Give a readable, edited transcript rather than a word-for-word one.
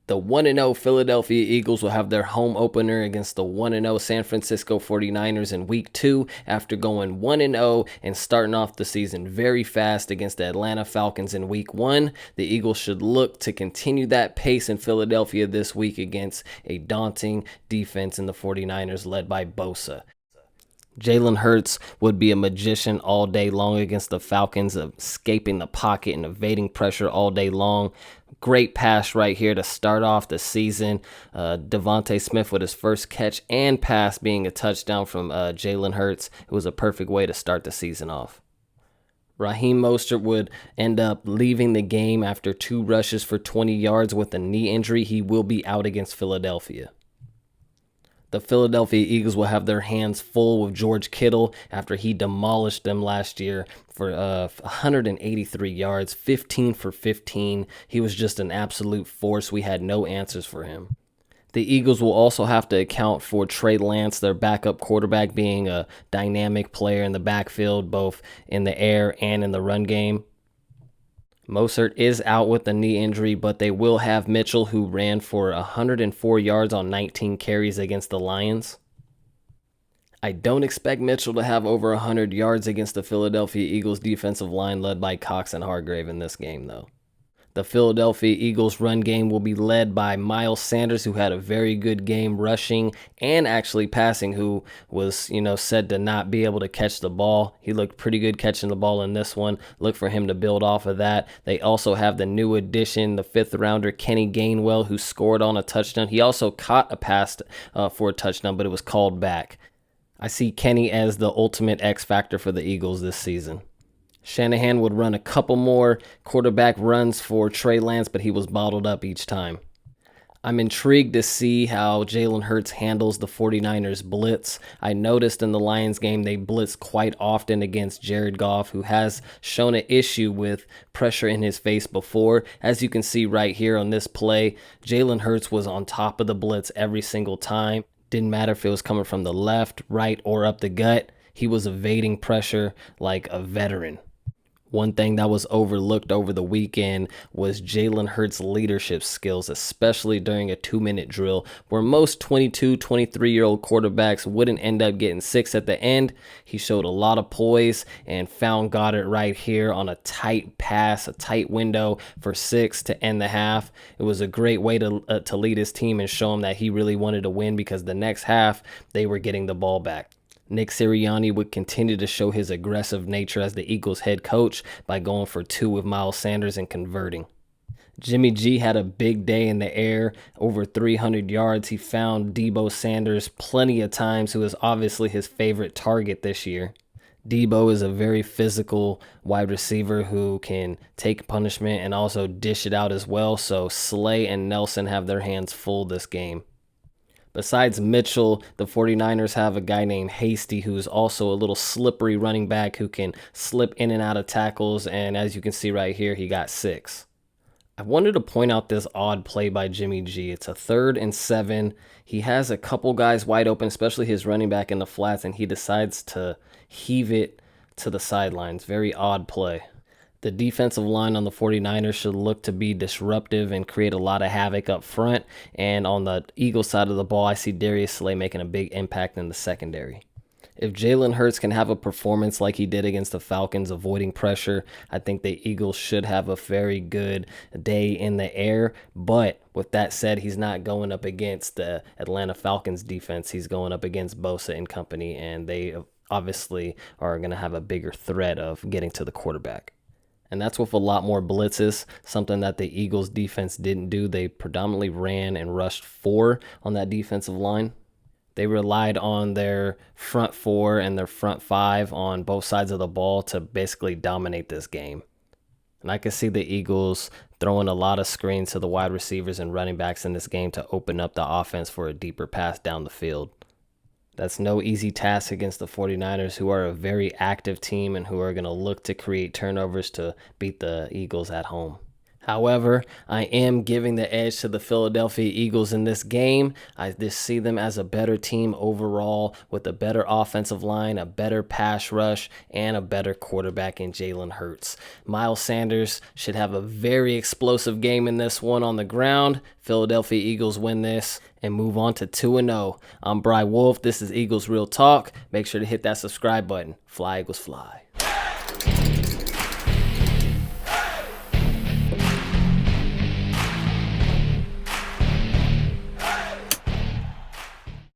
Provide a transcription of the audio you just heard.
The 1-0 Philadelphia Eagles will have their home opener against the 1-0 San Francisco 49ers in week 2 after going 1-0 and starting off the season very fast against the Atlanta Falcons in week 1. The Eagles should look to continue that pace in Philadelphia this week against a daunting defense in the 49ers led by Bosa. Jalen Hurts would be a magician all day long against the Falcons, escaping the pocket and evading pressure all day long. Great pass right here to start off the season. Devontae Smith with his first catch and pass being a touchdown from Jalen Hurts. It was a perfect way to start the season off. Raheem Mostert would end up leaving the game after 2 rushes for 20 yards with a knee injury. He will be out against Philadelphia. The Philadelphia Eagles will have their hands full with George Kittle after he demolished them last year for 183 yards, 15 for 15. He was just an absolute force. We had no answers for him. The Eagles will also have to account for Trey Lance, their backup quarterback, being a dynamic player in the backfield, both in the air and in the run game. Mostert is out with a knee injury, but they will have Mitchell, who ran for 104 yards on 19 carries against the Lions. I don't expect Mitchell to have over 100 yards against the Philadelphia Eagles defensive line led by Cox and Hargrave in this game, though. The Philadelphia Eagles run game will be led by Miles Sanders, who had a very good game rushing and actually passing, who was, said to not be able to catch the ball. He looked pretty good catching the ball in this one. Look for him to build off of that. They also have the new addition, the 5th rounder, Kenny Gainwell, who scored on a touchdown. He also caught a pass for a touchdown, but it was called back. I see Kenny as the ultimate X factor for the Eagles this season. Shanahan would run a couple more quarterback runs for Trey Lance, but he was bottled up each time. I'm intrigued to see how Jalen Hurts handles the 49ers blitz. I noticed in the Lions game they blitz quite often against Jared Goff, who has shown an issue with pressure in his face before. As you can see right here on this play, Jalen Hurts was on top of the blitz every single time. Didn't matter if it was coming from the left, right, or up the gut. He was evading pressure like a veteran. One thing that was overlooked over the weekend was Jalen Hurts' leadership skills, especially during a 2-minute drill, where most 22, 23-year-old quarterbacks wouldn't end up getting 6 at the end. He showed a lot of poise and found Goddard right here on a tight pass, a tight window for 6 to end the half. It was a great way to lead his team and show him that he really wanted to win, because the next half they were getting the ball back. Nick Sirianni would continue to show his aggressive nature as the Eagles head coach by going for 2 with Miles Sanders and converting. Jimmy G had a big day in the air, over 300 yards. He found Deebo Sanders plenty of times, who is obviously his favorite target this year. Deebo is a very physical wide receiver who can take punishment and also dish it out as well, so Slay and Nelson have their hands full this game. Besides Mitchell, the 49ers have a guy named Hasty, who's also a little slippery running back who can slip in and out of tackles, and as you can see right here, he got 6. I wanted to point out this odd play by Jimmy G. It's a 3rd and 7. He has a couple guys wide open, especially his running back in the flats, and he decides to heave it to the sidelines. Very odd play. The defensive line on the 49ers should look to be disruptive and create a lot of havoc up front. And on the Eagles side of the ball, I see Darius Slay making a big impact in the secondary. If Jalen Hurts can have a performance like he did against the Falcons, avoiding pressure, I think the Eagles should have a very good day in the air. But with that said, he's not going up against the Atlanta Falcons defense. He's going up against Bosa and company, and they obviously are going to have a bigger threat of getting to the quarterback. And that's with a lot more blitzes, something that the Eagles defense didn't do. They predominantly ran and rushed 4 on that defensive line. They relied on their front 4 and their front 5 on both sides of the ball to basically dominate this game. And I can see the Eagles throwing a lot of screens to the wide receivers and running backs in this game to open up the offense for a deeper pass down the field. That's no easy task against the 49ers, who are a very active team and who are going to look to create turnovers to beat the Eagles at home. However, I am giving the edge to the Philadelphia Eagles in this game. I just see them as a better team overall with a better offensive line, a better pass rush, and a better quarterback in Jalen Hurts. Miles Sanders should have a very explosive game in this one on the ground. Philadelphia Eagles win this and move on to 2-0. I'm Bry Wolf. This is Eagles Real Talk. Make sure to hit that subscribe button. Fly, Eagles, fly.